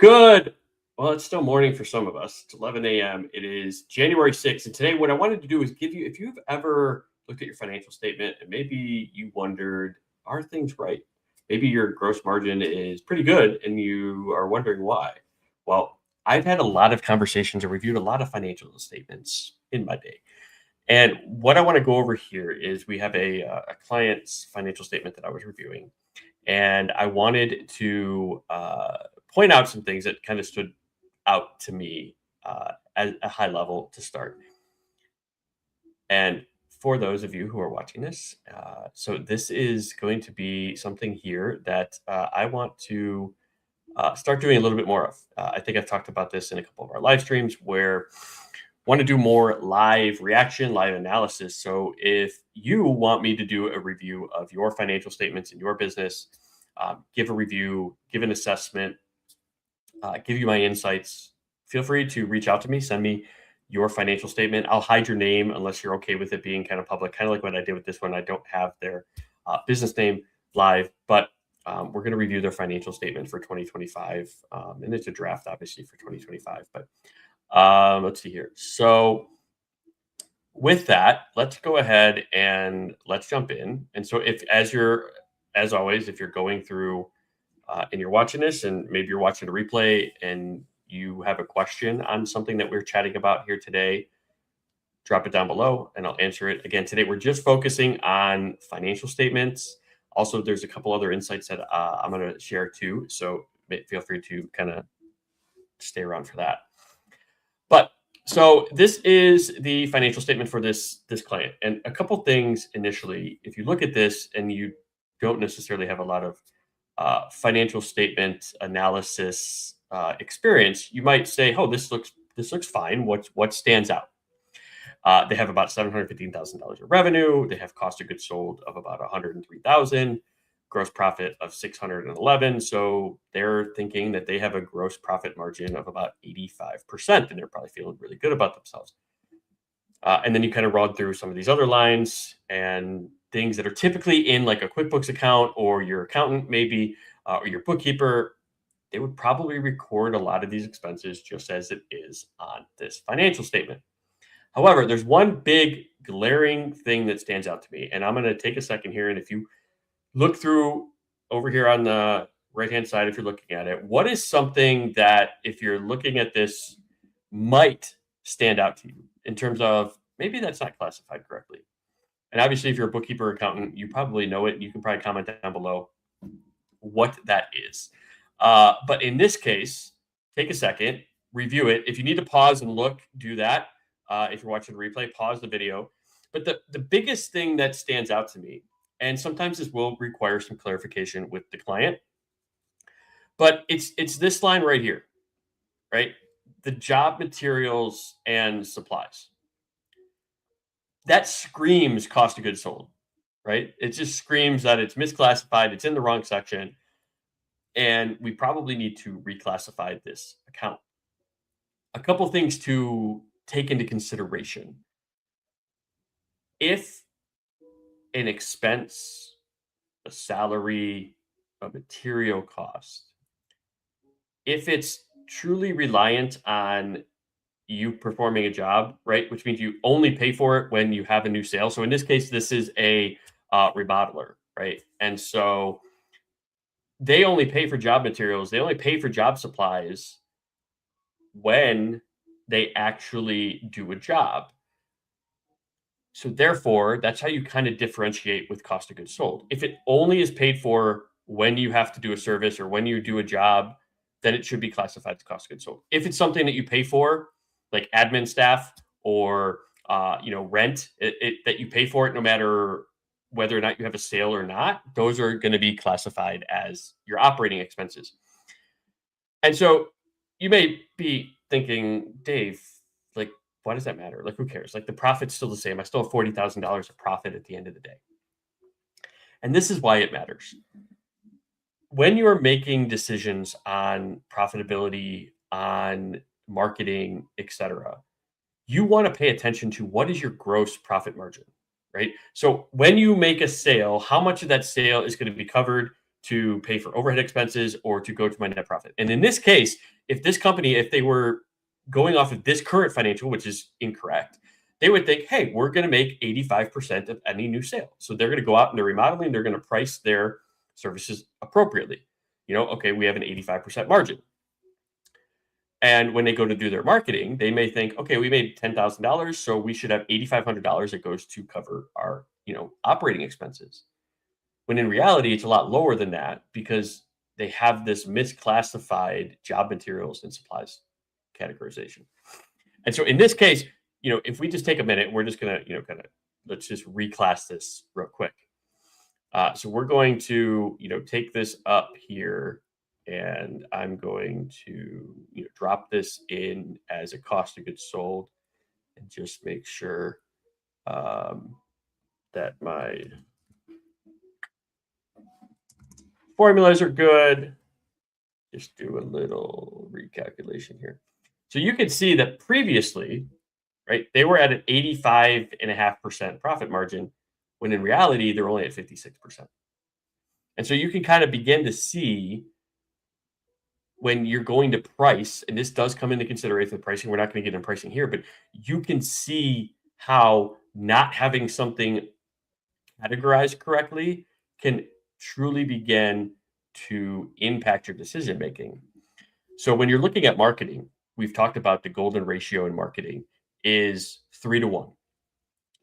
Good. Well, it's still morning for some of us. It's 11 a.m. It is January 6th. And today, what I wanted to do is give you, if you've ever looked at your financial statement and maybe you wondered, are things right? Maybe your gross margin is pretty good and you are wondering why. Well, I've had a lot of conversations and reviewed a lot of financial statements in my day. And what I want to go over here is we have a client's financial statement that I was reviewing, and I wanted to point out some things that kind of stood out to me at a high level to start. And for those of you who are watching this, so this is going to be something here that I want to start doing a little bit more of. I think I've talked about this in a couple of our live streams where want to do more live reaction, live analysis. So if you want me to do a review of your financial statements in your business, give a review, give an assessment, give you my insights, feel free to reach out to me, send me your financial statement. I'll hide your name unless you're okay with it being kind of public, kind of like what I did with this one. I don't have their business name live, but we're going to review their financial statement for 2025. And it's a draft, obviously, for 2025. But let's see here. So with that, let's go ahead and let's jump in. And so as always, if you're going through and you're watching this and maybe you're watching a replay and you have a question on something that we're chatting about here today, drop it down below and I'll answer it. Again, today we're just focusing on financial statements. Also, there's a couple other insights that I'm going to share too. So feel free to kind of stay around for that. But so this is the financial statement for this client. And a couple things initially, if you look at this and you don't necessarily have a lot of financial statement analysis experience, you might say, "Oh, this looks fine. What stands out?" They have about $715,000 of revenue. They have cost of goods sold of about $103,000, gross profit of $611. So they're thinking that they have a gross profit margin of about 85%, and they're probably feeling really good about themselves. And then you kind of run through some of these other lines and things that are typically in like a QuickBooks account or your accountant maybe, or your bookkeeper. They would probably record a lot of these expenses just as it is on this financial statement. However, there's one big glaring thing that stands out to me, and I'm going to take a second here. And if you look through over here on the right-hand side, if you're looking at it, what is something that if you're looking at this might stand out to you in terms of maybe that's not classified correctly? And obviously, if you're a bookkeeper or accountant, you probably know it. You can probably comment down below what that is. But in this case, take a second, review it. If you need to pause and look, do that. If you're watching the replay, pause the video. But the biggest thing that stands out to me, and sometimes this will require some clarification with the client, but it's this line right here, right? The job materials and supplies. That screams cost of goods sold, right? It just screams that it's misclassified, it's in the wrong section, and we probably need to reclassify this account. A couple things to take into consideration. If an expense, a salary, a material cost, if it's truly reliant on you performing a job, right, which means you only pay for it when you have a new sale. So in this case, this is a remodeler, right? And so they only pay for job materials. They only pay for job supplies when they actually do a job. So therefore, that's how you kind of differentiate with cost of goods sold. If it only is paid for when you have to do a service or when you do a job, then it should be classified as cost of goods sold. If it's something that you pay for, like admin staff or rent, that you pay for it no matter whether or not you have a sale or not, those are going to be classified as your operating expenses. And so you may be thinking, Dave, like, why does that matter? Like, who cares? Like, the profit's still the same. I still have $40,000 of profit at the end of the day. And this is why it matters. When you are making decisions on profitability, on marketing, etc., you want to pay attention to what is your gross profit margin, right? So when you make a sale, how much of that sale is going to be covered to pay for overhead expenses or to go to my net profit? And in this case, if this company, if they were going off of this current financial, which is incorrect, they would think, hey, we're going to make 85% of any new sale. So they're going to go out and they're remodeling, they're going to price their services appropriately. Okay, we have an 85% margin. And when they go to do their marketing, they may think, okay, we made $10,000, so we should have $8,500 that goes to cover our, operating expenses. When in reality, it's a lot lower than that because they have this misclassified job materials and supplies categorization. And so in this case, if we just take a minute, we're just gonna, let's just reclass this real quick. So we're going to, take this up here, and I'm going to, drop this in as a cost of goods sold, and just make sure that my formulas are good. Just do a little recalculation here. So you can see that previously, right, they were at an 85.5% profit margin, when in reality, they're only at 56%. And so you can kind of begin to see when you're going to price, and this does come into consideration the pricing. We're not going to get into pricing here, but you can see how not having something categorized correctly can truly begin to impact your decision making. So when you're looking at marketing, we've talked about the golden ratio in marketing is 3-to-1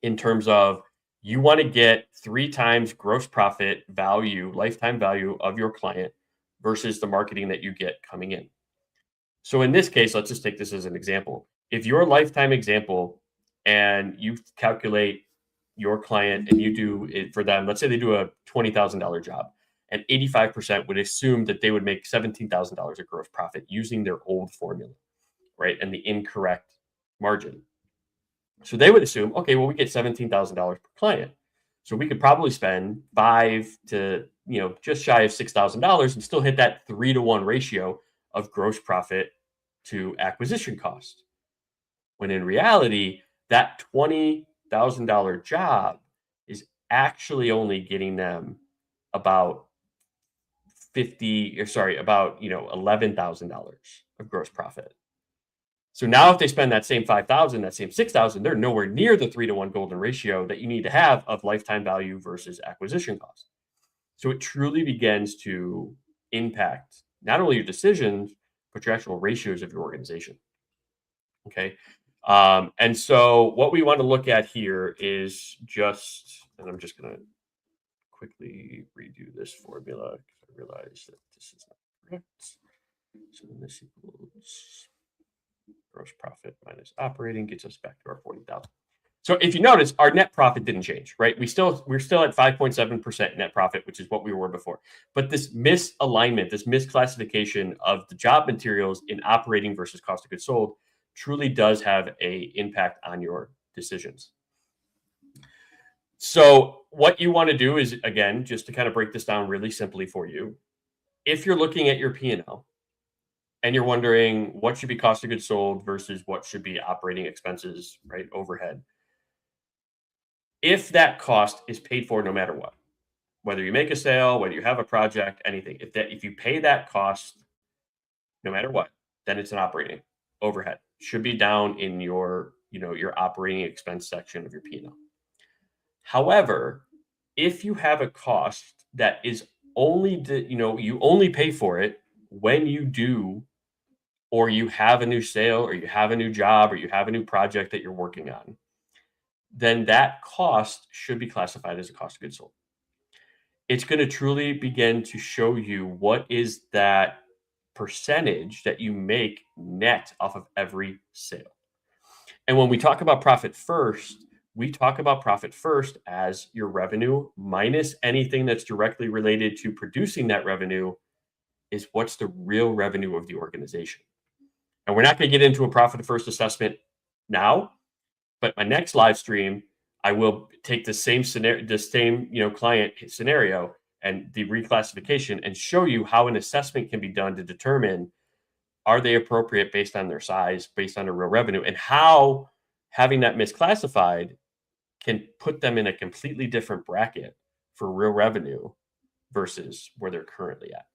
in terms of you want to get 3 times gross profit value, lifetime value of your client versus the marketing that you get coming in. So in this case, let's just take this as an example. If your lifetime example and you calculate your client and you do it for them, let's say they do a $20,000 job, and 85% would assume that they would make $17,000 of gross profit using their old formula, right? And the incorrect margin. So they would assume, okay, well, we get $17,000 per client. So we could probably spend 5 to, just shy of $6,000 and still hit that 3-to-1 ratio of gross profit to acquisition cost. When in reality, that $20,000 job is actually only getting them about $11,000 of gross profit. So now if they spend that same 5,000, that same 6,000, they're nowhere near the 3-to-1 golden ratio that you need to have of lifetime value versus acquisition cost. So it truly begins to impact not only your decisions, but your actual ratios of your organization. Okay. And so what we want to look at here is and I'm just going to quickly redo this formula because I realize that this is not correct. So then this equals gross profit minus operating gets us back to our 40,000. So if you notice, our net profit didn't change, right? We're still at 5.7% net profit, which is what we were before. But this misalignment, this misclassification of the job materials in operating versus cost of goods sold truly does have a impact on your decisions. So what you want to do is, again, just to kind of break this down really simply for you, if you're looking at your P&L and you're wondering what should be cost of goods sold versus what should be operating expenses, right, overhead, if that cost is paid for no matter what, whether you make a sale, whether you have a project, anything, if you pay that cost no matter what, then it's an operating overhead. Should be down in your operating expense section of your P&L. However, if you have a cost that is only you only pay for it when you do, or you have a new sale, or you have a new job, or you have a new project that you're working on, then that cost should be classified as a cost of goods sold. It's going to truly begin to show you what is that percentage that you make net off of every sale. And when we talk about profit first, we talk about profit first as your revenue minus anything that's directly related to producing that revenue is what's the real revenue of the organization. And we're not going to get into a profit first assessment now, but my next live stream, I will take the same scenario, client scenario and the reclassification and show you how an assessment can be done to determine, are they appropriate based on their size, based on their real revenue, and how having that misclassified can put them in a completely different bracket for real revenue versus where they're currently at.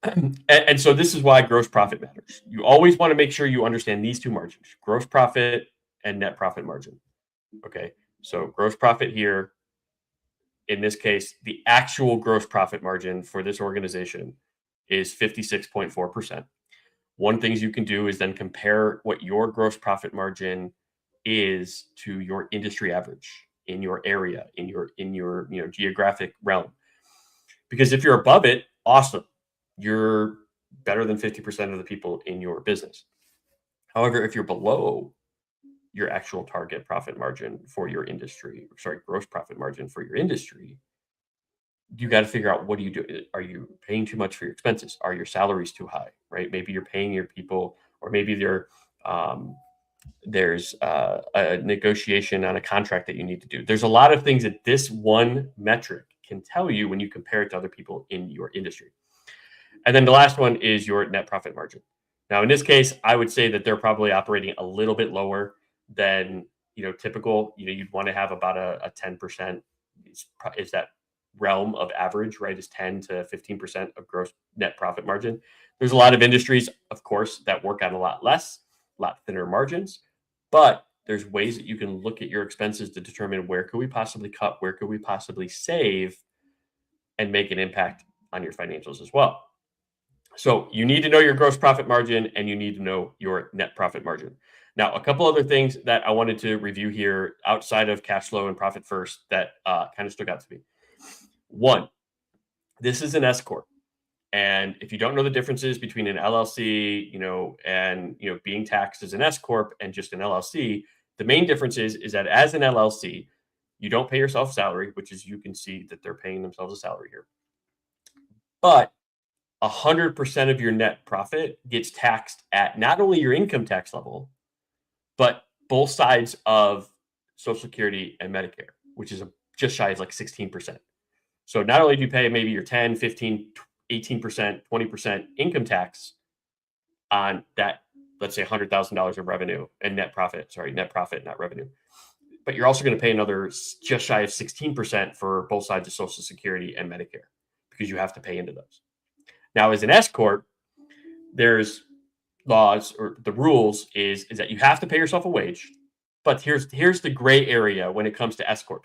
And so this is why gross profit matters. You always want to make sure you understand these two margins: gross profit and net profit margin. Okay, so gross profit here, in this case, the actual gross profit margin for this organization is 56.4%. One things you can do is then compare what your gross profit margin is to your industry average in your area, in your geographic realm. Because if you're above it, awesome. You're better than 50% of the people in your business. However, if you're below your actual target profit margin for your industry, sorry, gross profit margin for your industry, you got to figure out, what do you do? Are you paying too much for your expenses? Are your salaries too high? Right? Maybe you're paying your people, or maybe um, there's a negotiation on a contract that you need to do. There's a lot of things that this one metric can tell you when you compare it to other people in your industry. And then the last one is your net profit margin. Now, in this case, I would say that they're probably operating a little bit lower than typical. You'd want to have about a 10% is that realm of average, right? Is 10 to 15% of gross net profit margin. There's a lot of industries, of course, that work on a lot less, a lot thinner margins, but there's ways that you can look at your expenses to determine, where could we possibly cut, where could we possibly save, and make an impact on your financials as well. So you need to know your gross profit margin, and you need to know your net profit margin. Now, a couple other things that I wanted to review here outside of cash flow and profit first that kind of stuck out to me. One, this is an S corp, and if you don't know the differences between an LLC, and being taxed as an S corp and just an LLC, the main difference is that as an LLC, you don't pay yourself salary, which is, you can see that they're paying themselves a salary here, but 100% of your net profit gets taxed at not only your income tax level, but both sides of Social Security and Medicare, which is just shy of like 16%. So not only do you pay maybe your 10, 15, 18%, 20% income tax on that, let's say $100,000 of revenue and net profit, not revenue, but you're also going to pay another just shy of 16% for both sides of Social Security and Medicare, because you have to pay into those. Now, as an S corp, there's laws, or the rules is that you have to pay yourself a wage. But here's the gray area when it comes to S corps.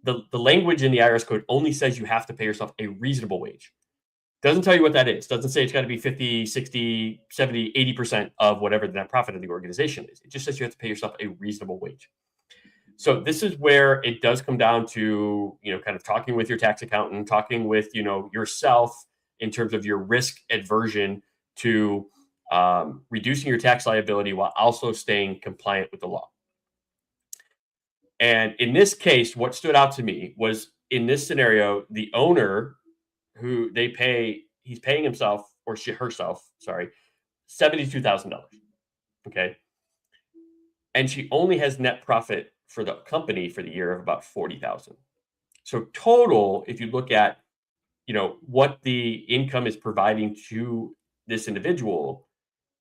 The language in the IRS code only says you have to pay yourself a reasonable wage. Doesn't tell you what that is. Doesn't say it's got to be 50, 60, 70, 80% of whatever the net profit of the organization is. It just says you have to pay yourself a reasonable wage. So this is where it does come down to, kind of talking with your tax accountant, talking with, yourself in terms of your risk aversion to reducing your tax liability while also staying compliant with the law. And in this case, what stood out to me was, in this scenario, the owner, who he's paying himself, or herself, sorry, $72,000. Okay. And she only has net profit for the company for the year of about 40,000. So total, if you look at, what the income is providing to this individual,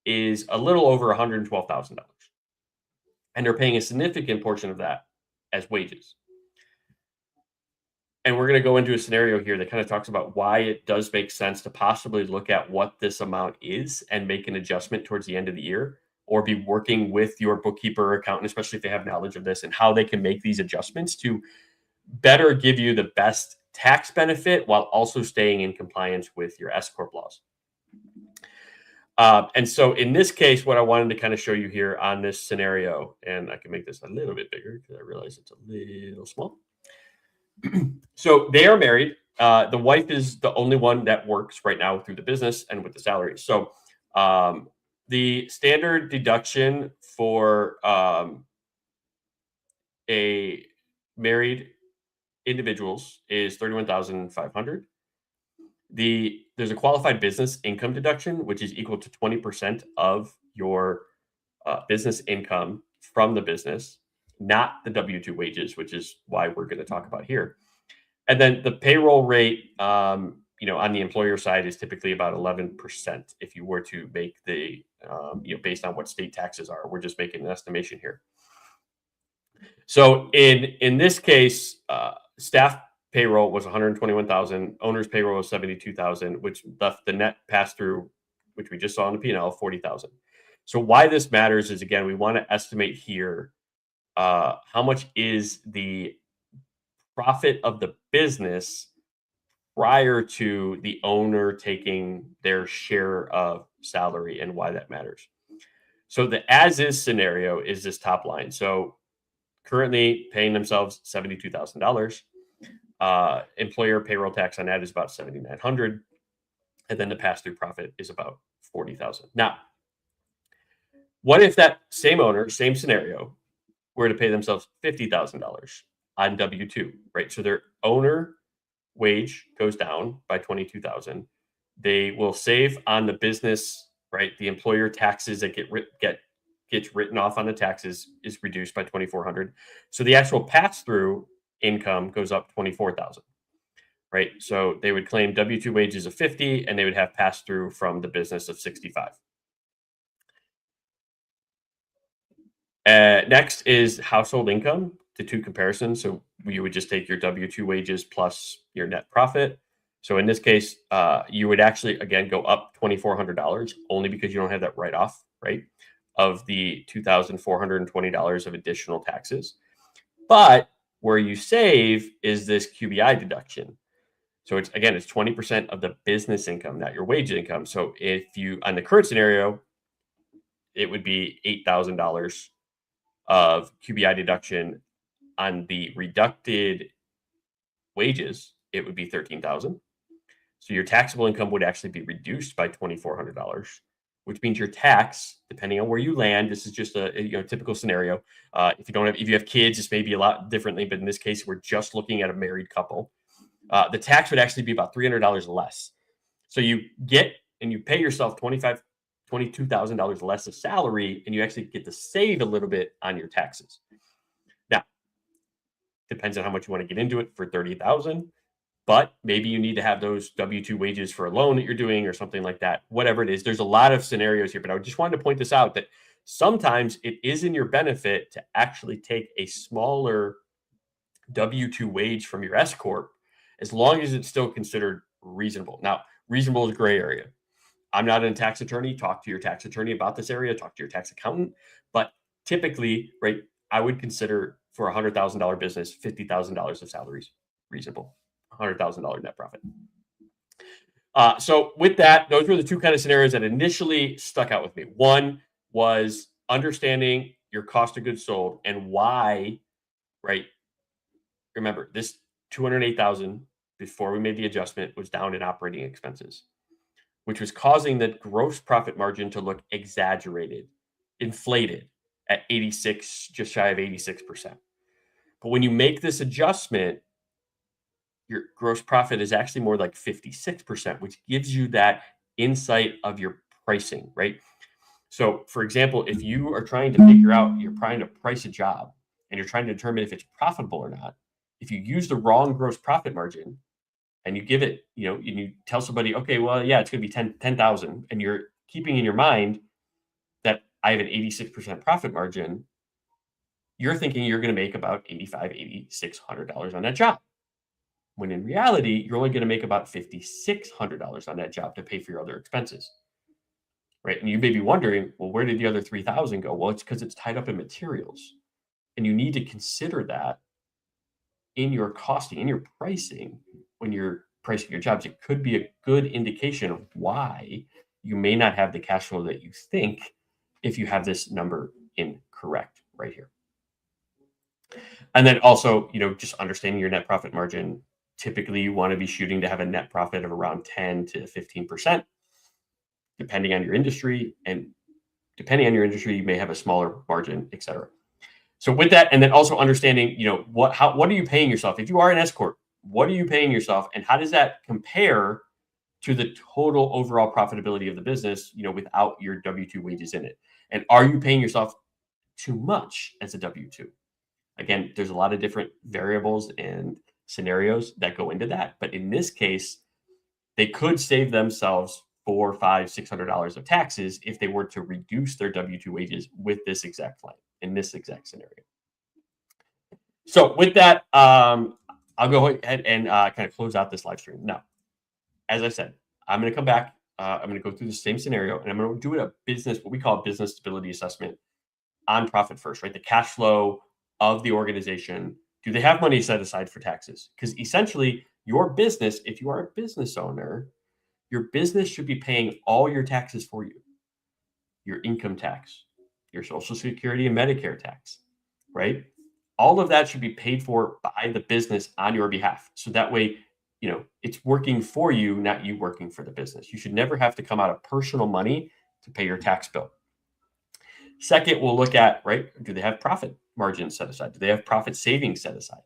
is a little over $112,000. And they're paying a significant portion of that as wages. And we're going to go into a scenario here that kind of talks about why it does make sense to possibly look at what this amount is and make an adjustment towards the end of the year, or be working with your bookkeeper or accountant, especially if they have knowledge of this, and how they can make these adjustments to better give you the best tax benefit while also staying in compliance with your S corp laws. And so in this case, what I wanted to kind of show you here on this scenario, and I can make this a little bit bigger because I realize it's a little small. So they are married. The wife is the only one that works right now through the business and with the salary. So the standard deduction for a married individuals is $31,500. There's a qualified business income deduction, which is equal to 20% of your business income from the business, not the W-2 wages, which is why we're going to talk about here. And then the payroll rate, on the employer side, is typically about 11% if you were to make the, based on what state taxes are. We're just making an estimation here. So in this case, staff payroll was 121,000. Owner's payroll was 72,000, which left the net pass through, which we just saw in the P&L, 40,000. So why this matters is, again, we want to estimate here how much is the profit of the business prior to the owner taking their share of salary, and why that matters. So the as is scenario is this top line. So currently paying themselves $72,000. Employer payroll tax on that is about 7,900, and then the pass through profit is about 40,000. Now, what if that same owner, same scenario, were to pay themselves $50,000 on W-2, right? So their owner wage goes down by 22,000. They will save on the business, right? The employer taxes that gets written off on the taxes is reduced by 2,400. So the actual pass through income goes up 24,000, right? So they would claim W-2 wages of 50, and they would have pass through from the business of 65. Next is household income, the two comparisons. So you would just take your W-2 wages plus your net profit. So in this case, you would actually, again, go up $2,400 only because you don't have that write-off, right, of the $2,420 of additional taxes. But where you save is this QBI deduction. So it's 20% of the business income, not your wage income. So if you, on the current scenario, it would be $8,000 of QBI deduction. On the reducted wages, it would be 13,000. So your taxable income would actually be reduced by $2,400, which means your tax, depending on where you land, this is just a typical scenario. If you have kids, this may be a lot differently, but in this case, we're just looking at a married couple. The tax would actually be about $300 less. So you get and you pay yourself $22,000 less of salary, and you actually get to save a little bit on your taxes. Now, depends on how much you want to get into it for 30,000, but maybe you need to have those W-2 wages for a loan that you're doing or something like that. Whatever it is, there's a lot of scenarios here, but I just wanted to point this out that sometimes it is in your benefit to actually take a smaller W-2 wage from your S corp, as long as it's still considered reasonable. Now, reasonable is gray area. I'm not a tax attorney. Talk to your tax attorney about this area. Talk to your tax accountant. But typically, right, I would consider for a $100,000 business, $50,000 of salaries reasonable. $100,000 net profit. So with that, those were the two kind of scenarios that initially stuck out with me. One was understanding your cost of goods sold and why, right? Remember, this 208,000 before we made the adjustment was down in operating expenses, which was causing the gross profit margin to look exaggerated, inflated at 86, just shy of 86%. But when you make this adjustment, your gross profit is actually more like 56%, which gives you that insight of your pricing, right? So, for example, if you are trying to figure out, you're trying to price a job and you're trying to determine if it's profitable or not, if you use the wrong gross profit margin and you give it, and you tell somebody, okay, well, yeah, it's going to be 10,000, and you're keeping in your mind that I have an 86% profit margin, you're thinking you're going to make about $8,500, $8,600 on that job. When in reality, you're only going to make about $5,600 on that job to pay for your other expenses, right? And you may be wondering, well, where did the other 3,000 go? Well, it's because it's tied up in materials, and you need to consider that in your costing, in your pricing, when you're pricing your jobs. It could be a good indication of why you may not have the cash flow that you think if you have this number incorrect right here. And then also, just understanding your net profit margin. Typically, you want to be shooting to have a net profit of around 10 to 15%, depending on your industry. And depending on your industry, you may have a smaller margin, et cetera. So with that, and then also understanding, what are you paying yourself? If you are an S corp, what are you paying yourself, and how does that compare to the total overall profitability of the business, without your W-2 wages in it? And are you paying yourself too much as a W-2? Again, there's a lot of different variables and scenarios that go into that. But in this case, they could save themselves $400, $500, $600 of taxes if they were to reduce their W-2 wages with this exact plan in this exact scenario. So with that, I'll go ahead and kind of close out this live stream. Now, as I said, I'm going to come back. I'm going to go through the same scenario, and I'm going to do what we call a business stability assessment on profit first, right? The cash flow of the organization. Do they have money set aside for taxes? Because essentially, your business, if you are a business owner, your business should be paying all your taxes for you, your income tax, your Social Security and Medicare tax, right? All of that should be paid for by the business on your behalf. So that way, it's working for you, not you working for the business. You should never have to come out of personal money to pay your tax bill. Second, we'll look at, right, do they have profit margins set aside? Do they have profit savings set aside?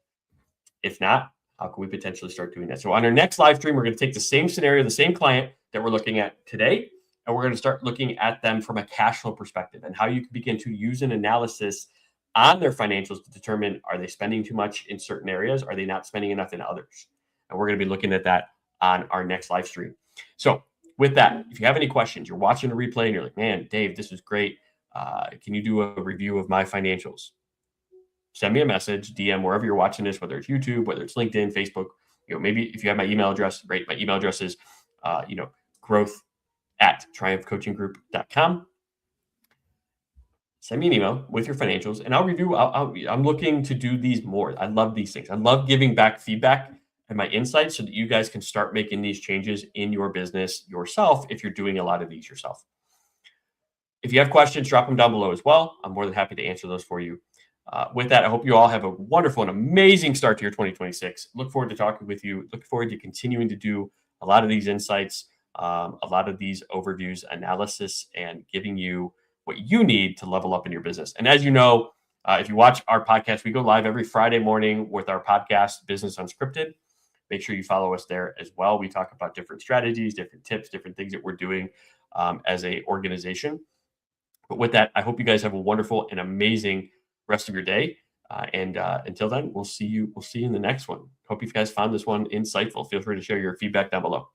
If not, how can we potentially start doing that? So on our next live stream, we're going to take the same scenario, the same client that we're looking at today, and we're going to start looking at them from a cash flow perspective and how you can begin to use an analysis on their financials to determine, are they spending too much in certain areas? Are they not spending enough in others? And we're going to be looking at that on our next live stream. So with that, if you have any questions, you're watching the replay and you're like, man, Dave, this is great. Can you do a review of my financials? Send me a message, DM, wherever you're watching this, whether it's YouTube, whether it's LinkedIn, Facebook. Maybe if you have my email address, right? My email address is, growth@triumphcoachinggroup.com. Send me an email with your financials, and I'll review. I'm looking to do these more. I love these things. I love giving back feedback and my insights so that you guys can start making these changes in your business yourself if you're doing a lot of these yourself. If you have questions, drop them down below as well. I'm more than happy to answer those for you. With that, I hope you all have a wonderful and amazing start to your 2026. Look forward to talking with you. Look forward to continuing to do a lot of these insights, a lot of these overviews, analysis, and giving you what you need to level up in your business. And as you know, if you watch our podcast, we go live every Friday morning with our podcast, Business Unscripted. Make sure you follow us there as well. We talk about different strategies, different tips, different things that we're doing as an organization. But with that, I hope you guys have a wonderful and amazing rest of your day. And until then, we'll see you in the next one. Hope you guys found this one insightful. Feel free to share your feedback down below.